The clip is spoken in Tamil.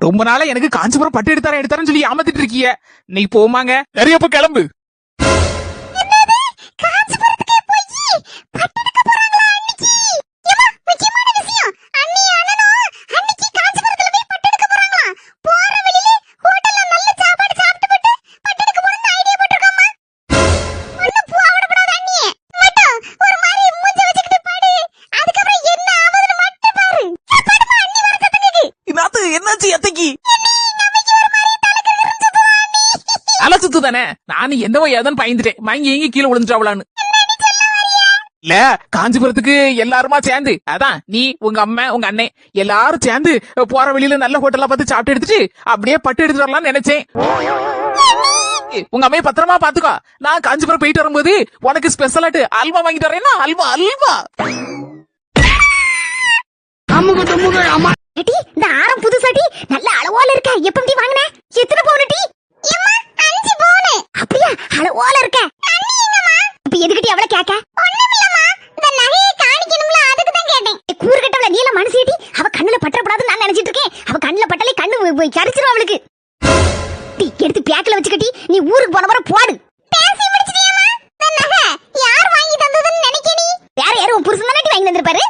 ரொம்ப நாளா எனக்கு காஞ்சிபுரம் பட்டு எடுத்தாரன்னு சொல்லி ஏமாத்திட்டு இருக்கீங்க. நீ போமாங்க, நிறைய கிளம்பு. தானே நானும் என்னவோ ஏதன்னு பயந்துட்டேன். மயங்கி எங்க கீழே விழுந்துட்டாவலான்னு. இல்ல காஞ்சிபுரத்துக்கு எல்லாருமா சேர்ந்து, அதான் நீ உங்க அம்மா உங்க அண்ணன் எல்லாரும் சேர்ந்து போற வழியில நல்ல ஹோட்டலா பார்த்து சாப்பிட்டு எடுத்துட்டு அப்படியே பட்டு எடுத்துட்டு வரலாம்னு நினைச்சேன். உங்க அம்மையை பத்திரமா பாத்துக்கோ. நான் காஞ்சிபுரம் போயிட்டு வரும்போது உனக்கு ஸ்பெஷலாட்டு அல்வா வாங்கிட்டு வரேன்னா அல்வா அல்வா. இந்த ஆரம் புதுசாட்டி நல்ல அளவோல இருக்க. எப்படி வாங்கின? எத்தனை பவுன் டீ? 5 பவுன். அப்படியே அளவோல இருக்க. இப்ப எதுக்கிட்டி அவளை கேட்க? ஒண்ணுமில்லம்மா, இந்த நகையை காணிக்கணும்ல, அதுக்கு தான் கேட்டேன். கூறுகட்டவள நீல மனசேடி, அவ கண்ணுல பற்றப்படாதுன்னு நான் நினைச்சிட்டு இருக்கேன். அவ கண்ணுல பட்டலே கண்ணு கரிச்சிரும் அவளுக்கு. டீ எடுத்து பேக்ல வச்சுக்கட்டி, நீ ஊருக்கு போன வர போடு. பேசி முடிச்சிட்டியாமா? இந்த நகை யார் வாங்கி தந்ததுன்னு நினைக்க நீ? வேற யாரும் புருஷன் தானே வாங்கி தந்திருப்பாரு.